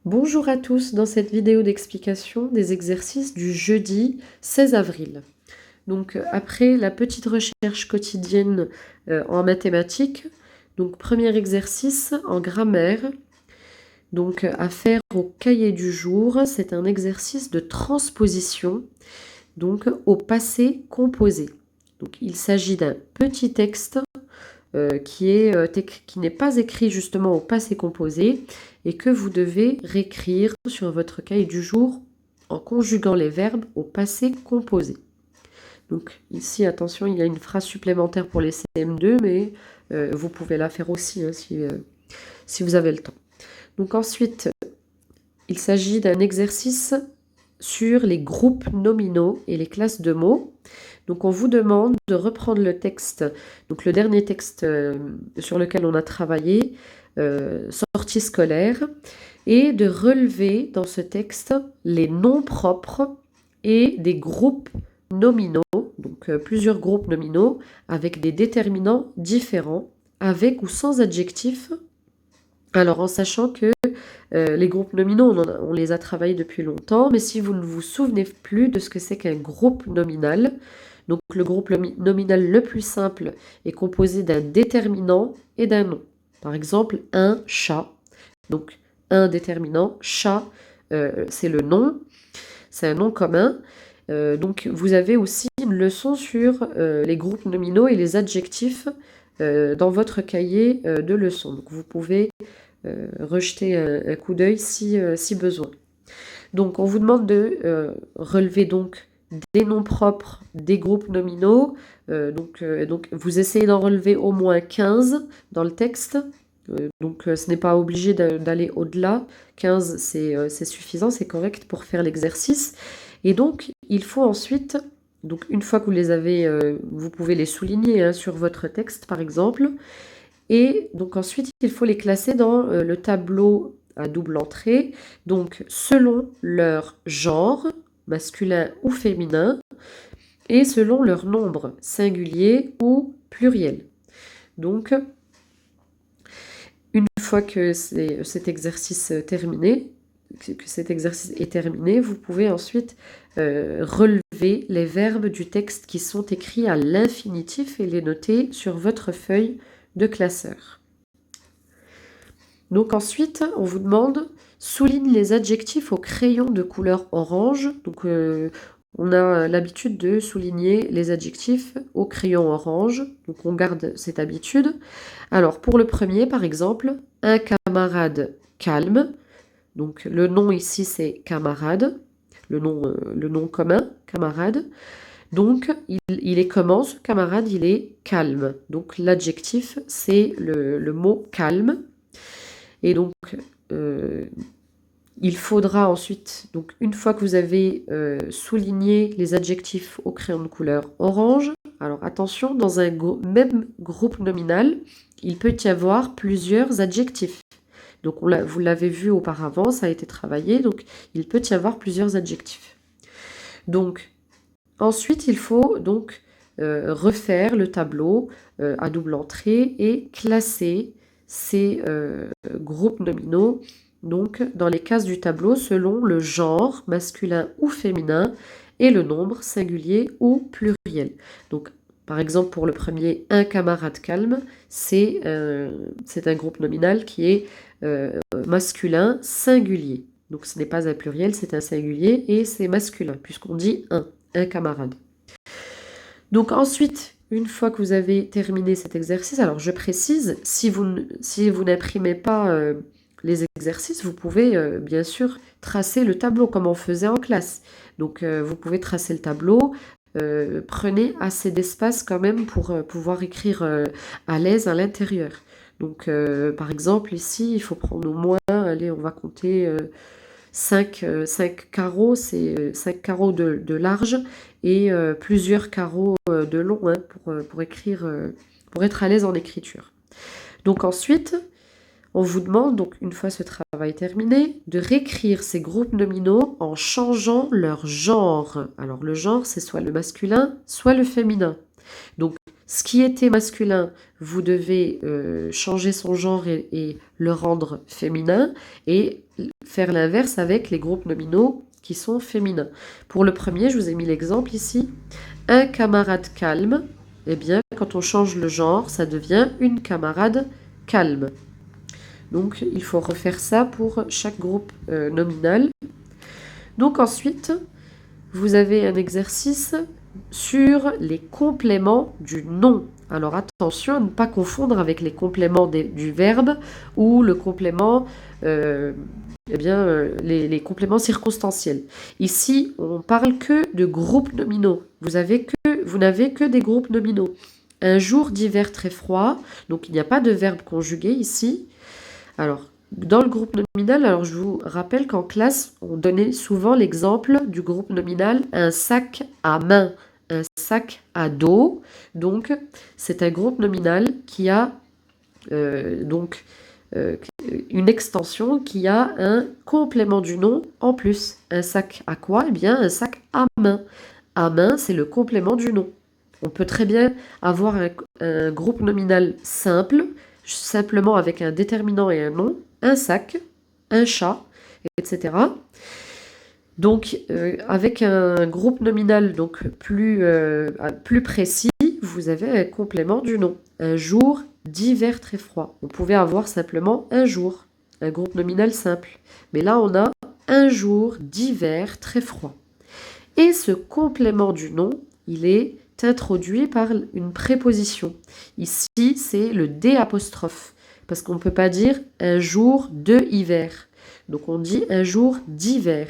Bonjour à tous, dans cette vidéo d'explication des exercices du jeudi 16 avril. Donc après la petite recherche quotidienne en mathématiques, donc premier exercice en grammaire, donc à faire au cahier du jour, c'est un exercice de transposition donc au passé composé. Donc il s'agit d'un petit texte qui n'est pas écrit justement au passé composé et que vous devez réécrire sur votre cahier du jour en conjuguant les verbes au passé composé. Donc ici, attention, il y a une phrase supplémentaire pour les CM2, mais vous pouvez la faire aussi hein, si vous avez le temps. Donc ensuite, il s'agit d'un exercice sur les groupes nominaux et les classes de mots. Donc on vous demande de reprendre le texte, donc le dernier texte sur lequel on a travaillé, sortie scolaire, et de relever dans ce texte les noms propres et des groupes nominaux, donc plusieurs groupes nominaux avec des déterminants différents, avec ou sans adjectif. Alors en sachant que les groupes nominaux, on les a travaillés depuis longtemps, mais si vous ne vous souvenez plus de ce que c'est qu'un groupe nominal, donc le groupe nominal le plus simple est composé d'un déterminant et d'un nom. Par exemple, un chat. Donc un déterminant, chat, c'est le nom, c'est un nom commun. Donc vous avez aussi une leçon sur les groupes nominaux et les adjectifs dans votre cahier de leçons. Donc vous pouvez rejeter un coup d'œil si besoin. Donc on vous demande de relever donc des noms propres, des groupes nominaux. Donc vous essayez d'en relever au moins 15 dans le texte. Donc ce n'est pas obligé d'aller au-delà. 15 c'est suffisant, c'est correct pour faire l'exercice. Et donc il faut ensuite, donc une fois que vous les avez, vous pouvez les souligner hein, sur votre texte par exemple. Et donc ensuite, il faut les classer dans le tableau à double entrée, donc selon leur genre, masculin ou féminin, et selon leur nombre, singulier ou pluriel. Donc, une fois que cet exercice est terminé, vous pouvez ensuite relever les verbes du texte qui sont écrits à l'infinitif et les noter sur votre feuille de classeur. Donc ensuite, on vous demande souligne les adjectifs au crayon de couleur orange. Donc on a l'habitude de souligner les adjectifs au crayon orange. Donc on garde cette habitude. Alors pour le premier, par exemple, un camarade calme. Donc le nom ici c'est camarade, le nom commun, camarade. Donc il est comment ce camarade? Il est calme. Donc l'adjectif c'est le mot calme. Et donc, il faudra ensuite, donc une fois que vous avez souligné les adjectifs au crayon de couleur orange, alors attention, dans un même groupe nominal, il peut y avoir plusieurs adjectifs. Donc vous l'avez vu auparavant, ça a été travaillé, donc il peut y avoir plusieurs adjectifs. Donc ensuite, il faut donc refaire le tableau à double entrée et classer ces groupes nominaux donc dans les cases du tableau selon le genre masculin ou féminin et le nombre singulier ou pluriel. Donc par exemple pour le premier, un camarade calme, c'est un groupe nominal qui est masculin singulier. Donc ce n'est pas un pluriel, c'est un singulier et c'est masculin puisqu'on dit un camarade. Donc ensuite, une fois que vous avez terminé cet exercice, alors je précise, si vous n'imprimez pas les exercices, vous pouvez bien sûr tracer le tableau comme on faisait en classe. Donc vous pouvez tracer le tableau, prenez assez d'espace quand même pour pouvoir écrire à l'aise à l'intérieur. Donc par exemple ici, il faut prendre au moins, allez on va compter 5 carreaux, c'est 5 carreaux de large et plusieurs carreaux de long hein, pour écrire, pour être à l'aise en écriture. Donc ensuite, on vous demande, donc une fois ce travail terminé, de réécrire ces groupes nominaux en changeant leur genre. Alors le genre, c'est soit le masculin, soit le féminin. Donc Ce qui était masculin, vous devez changer son genre et le rendre féminin et faire l'inverse avec les groupes nominaux qui sont féminins. Pour le premier, je vous ai mis l'exemple ici. Un camarade calme, eh bien, quand on change le genre, ça devient une camarade calme. Donc, il faut refaire ça pour chaque groupe nominal. Donc ensuite, vous avez un exercice sur les compléments du nom. Alors attention à ne pas confondre avec les compléments du verbe ou le complément, les compléments circonstanciels. Ici, on parle que de groupes nominaux. Vous n'avez que des groupes nominaux. Un jour d'hiver très froid, donc il n'y a pas de verbe conjugué ici. Alors, dans le groupe nominal, alors je vous rappelle qu'en classe, on donnait souvent l'exemple du groupe nominal un sac à main, un sac à dos. Donc, c'est un groupe nominal qui a une extension qui a un complément du nom en plus. Un sac à quoi? Eh bien, un sac à main. À main, c'est le complément du nom. On peut très bien avoir un groupe nominal simple, simplement avec un déterminant et un nom, un sac, un chat, etc. Donc, avec un groupe nominal donc plus précis, vous avez un complément du nom. Un jour d'hiver très froid. On pouvait avoir simplement un jour, un groupe nominal simple. Mais là, on a un jour d'hiver très froid. Et ce complément du nom, il est introduit par une préposition. Ici, c'est le D apostrophe, parce qu'on ne peut pas dire un jour de hiver. Donc on dit un jour d'hiver.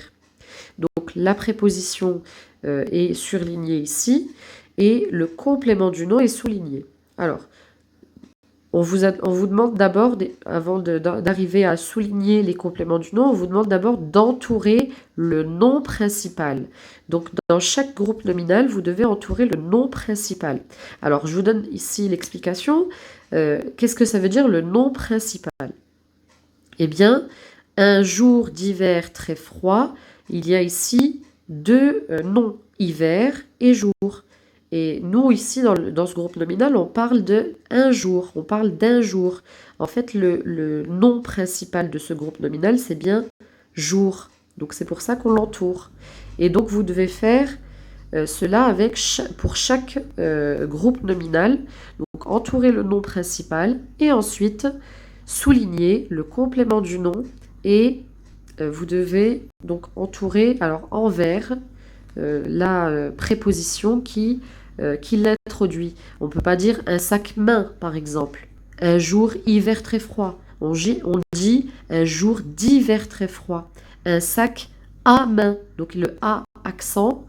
Donc la préposition est surlignée ici et le complément du nom est souligné. Alors, on vous demande d'abord, avant d'arriver à souligner les compléments du nom, on vous demande d'abord d'entourer le nom principal. Donc, dans chaque groupe nominal, vous devez entourer le nom principal. Alors, je vous donne ici l'explication. Qu'est-ce que ça veut dire le nom principal? Eh bien, un jour d'hiver très froid, il y a ici deux noms, hiver et jour. Et nous, ici, dans ce groupe nominal, on parle de un jour, on parle d'un jour. En fait, le nom principal de ce groupe nominal, c'est bien jour. Donc, c'est pour ça qu'on l'entoure. Et donc, vous devez faire cela pour chaque groupe nominal. Donc, entourer le nom principal et ensuite souligner le complément du nom. Et vous devez donc entourer, alors en vert, la préposition qui l'introduit. On ne peut pas dire un sac main, par exemple. Un jour hiver très froid. On dit un jour d'hiver très froid. Un sac à main. Donc le A accent.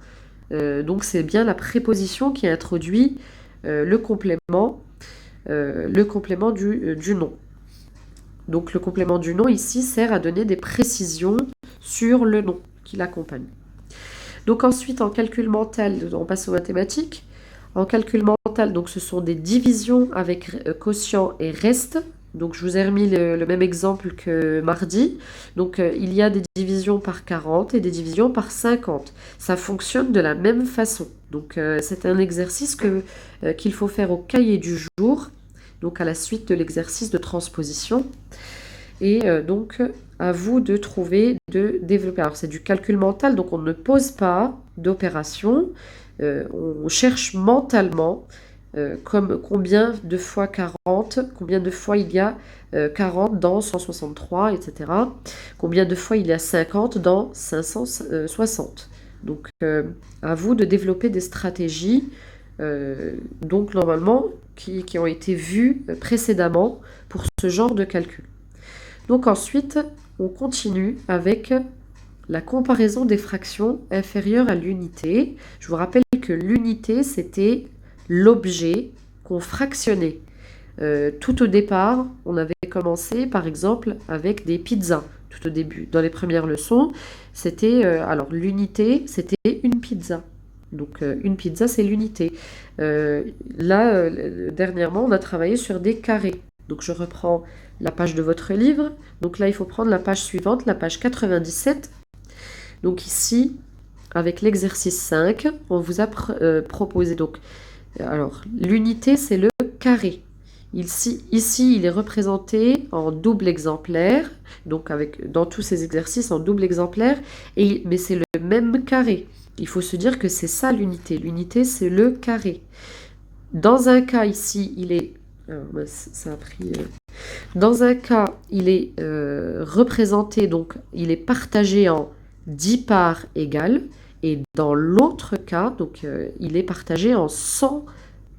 Donc c'est bien la préposition qui introduit le complément du nom. Donc le complément du nom ici sert à donner des précisions sur le nom qui l'accompagne. Donc ensuite en calcul mental, on passe aux mathématiques. En calcul mental, donc ce sont des divisions avec quotient et reste. Donc je vous ai remis le même exemple que mardi. Donc il y a des divisions par 40 et des divisions par 50. Ça fonctionne de la même façon. Donc c'est un exercice qu'il faut faire au cahier du jour, donc à la suite de l'exercice de transposition. Et donc à vous de développer. Alors c'est du calcul mental, donc on ne pose pas d'opération. On cherche mentalement comme combien de fois 40, combien de fois il y a 40 dans 163, etc. Combien de fois il y a 50 dans 560. Donc à vous de développer des stratégies, donc normalement qui ont été vues précédemment pour ce genre de calcul. Donc ensuite, on continue avec la comparaison des fractions inférieures à l'unité. Je vous rappelle que l'unité, c'était l'objet qu'on fractionnait. Tout au départ, on avait commencé, par exemple, avec des pizzas. Tout au début, dans les premières leçons, c'était... alors, l'unité, c'était une pizza. Donc, une pizza, c'est l'unité. Là, dernièrement, on a travaillé sur des carrés. Donc, je reprends la page de votre livre. Donc là, il faut prendre la page suivante, la page 97. Donc ici, avec l'exercice 5, on vous a proposé donc Alors, l'unité, c'est le carré. Ici, il est représenté en double exemplaire, donc dans tous ces exercices en double exemplaire, mais c'est le même carré. Il faut se dire que c'est ça l'unité. L'unité, c'est le carré. Dans un cas ici, il est... ça a pris... Dans un cas, il est représenté, donc il est partagé en 10 parts égales, et dans l'autre cas, donc il est partagé en 100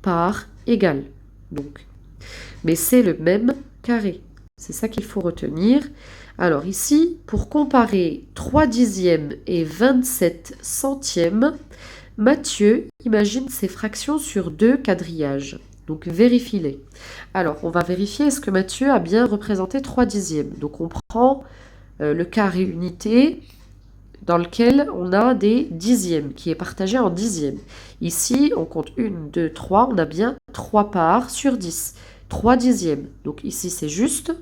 parts égales. Donc, mais c'est le même carré. C'est ça qu'il faut retenir. Alors ici, pour comparer 3 dixièmes et 27 centièmes, Mathieu imagine ses fractions sur 2 quadrillages. Donc vérifie-les. Alors, on va vérifier est-ce que Mathieu a bien représenté 3 dixièmes. Donc on prend le carré unité dans lequel on a des dixièmes, qui est partagé en dixièmes. Ici, on compte 1, 2, 3, on a bien 3 parts sur 10. 3 dixièmes. Donc ici, c'est juste.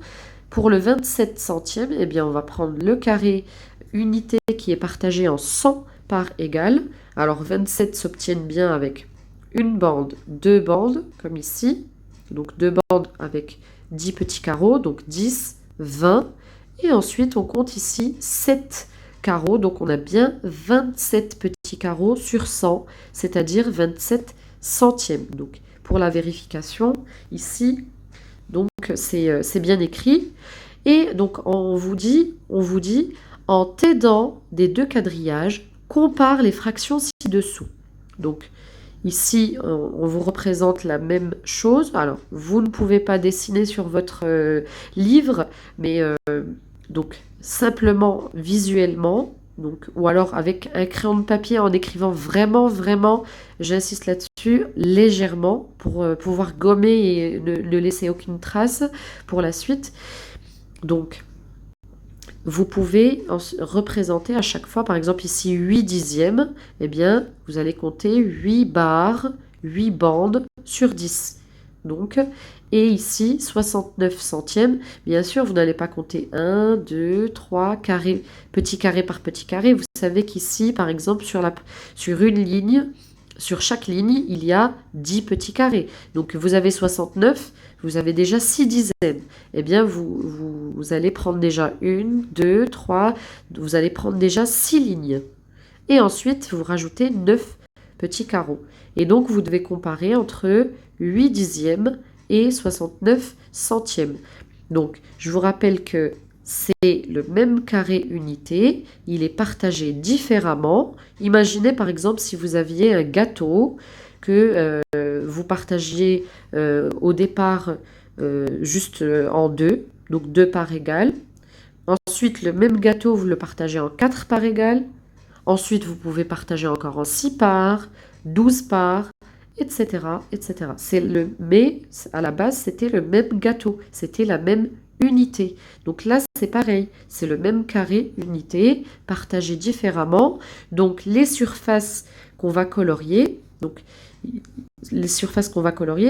Pour le 27 centièmes, eh bien, on va prendre le carré unité qui est partagé en 100 parts égales. Alors 27 s'obtiennent bien avec une bande, 2 bandes, comme ici. Donc 2 bandes avec 10 petits carreaux, donc 10, 20. Et ensuite, on compte ici 7 carreaux, donc on a bien 27 petits carreaux sur 100, c'est-à-dire 27 centièmes. Donc pour la vérification, ici, donc c'est bien écrit. Et donc on vous dit, en t'aidant des 2 quadrillages, compare les fractions ci-dessous. Donc ici, on vous représente la même chose. Alors, vous ne pouvez pas dessiner sur votre livre, mais donc simplement visuellement, donc, ou alors avec un crayon de papier en écrivant vraiment, j'insiste là-dessus, légèrement, pour pouvoir gommer et ne laisser aucune trace pour la suite. Donc, vous pouvez représenter à chaque fois, par exemple ici 8 dixièmes, eh bien, vous allez compter 8 barres, 8 bandes sur 10. Donc, et ici, 69 centièmes, bien sûr, vous n'allez pas compter 1, 2, 3, carré, petit carré par petit carré. Vous savez qu'ici, par exemple, sur une ligne, sur chaque ligne, il y a 10 petits carrés. Donc, vous avez 69, vous avez déjà 6 dizaines. Eh bien, vous allez prendre déjà 1, 2, 3, vous allez prendre déjà 6 lignes. Et ensuite, vous rajoutez 9 petits carreaux. Et donc, vous devez comparer entre 8 dixièmes et 69 centièmes. Donc, je vous rappelle que c'est le même carré unité, il est partagé différemment. Imaginez par exemple si vous aviez un gâteau que vous partagiez au départ juste en 2, donc 2 parts égales. Ensuite, le même gâteau, vous le partagez en 4 parts égales. Ensuite, vous pouvez partager encore en 6 parts, 12 parts, etc., etc. Mais à la base, c'était le même gâteau, c'était la même unité. Donc là, c'est pareil, c'est le même carré unité, partagé différemment. Donc les surfaces qu'on va colorier,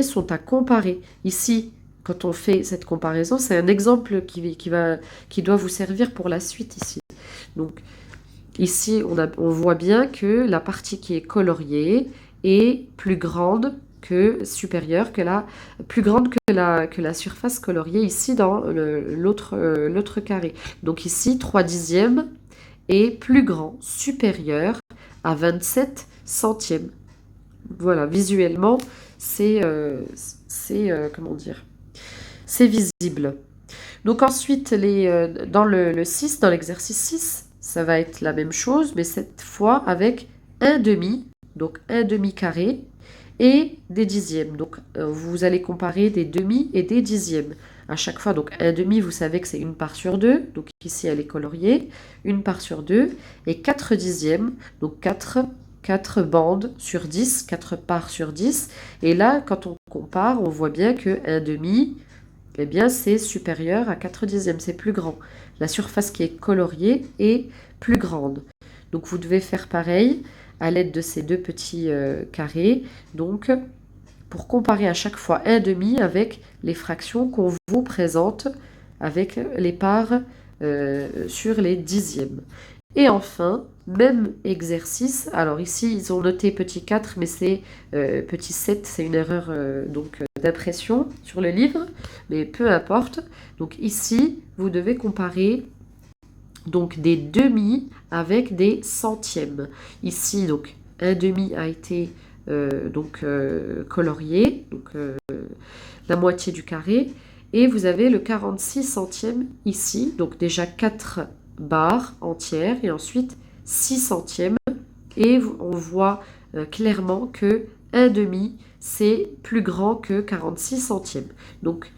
sont à comparer. Ici, quand on fait cette comparaison, c'est un exemple qui doit vous servir pour la suite ici. Donc ici, on voit bien que la partie qui est coloriée est plus grande plus grande que la surface coloriée ici dans l'autre carré. Donc ici, 3 dixièmes est plus grand, supérieur à 27 centièmes. Voilà, visuellement, comment dire, c'est visible. Donc ensuite, dans le 6, dans l'exercice 6, ça va être la même chose, mais cette fois avec un demi, donc un demi-carré, et des dixièmes. Donc vous allez comparer des demi et des dixièmes. À chaque fois, donc un demi, vous savez que c'est une part sur 2, donc ici elle est coloriée, une part sur 2, et 4 dixièmes, donc 4 bandes sur 10, 4 parts sur 10. Et là, quand on compare, on voit bien que un demi, eh bien, c'est supérieur à 4 dixièmes, c'est plus grand. La surface qui est coloriée est plus grande. Donc, vous devez faire pareil à l'aide de ces 2 petits carrés. Donc, pour comparer à chaque fois un demi avec les fractions qu'on vous présente avec les parts sur les dixièmes. Et enfin, même exercice. Alors ici, ils ont noté petit 4, mais c'est petit 7, c'est une erreur d'impression sur le livre, mais peu importe. Donc ici, vous devez comparer donc des demi avec des centièmes. Ici, donc, un demi a été colorié, donc la moitié du carré, et vous avez le 46 centièmes ici, donc déjà 4 barres entières, et ensuite 6 centièmes, et on voit clairement que un demi, c'est plus grand que 46 centièmes. Donc,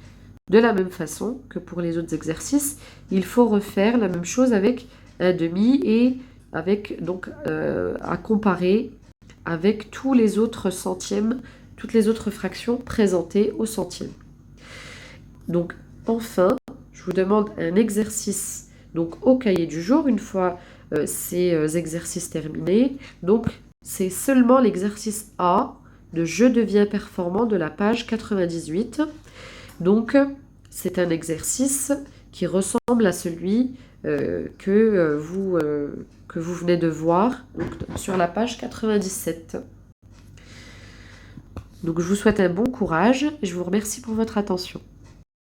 de la même façon que pour les autres exercices, il faut refaire la même chose avec un demi et avec donc à comparer avec tous les autres centièmes, toutes les autres fractions présentées au centième. Donc enfin, je vous demande un exercice donc au cahier du jour une fois ces exercices terminés. Donc c'est seulement l'exercice A de Je deviens performant de la page 98. Donc, c'est un exercice qui ressemble à celui que vous venez de voir donc, sur la page 97. Donc, je vous souhaite un bon courage et je vous remercie pour votre attention.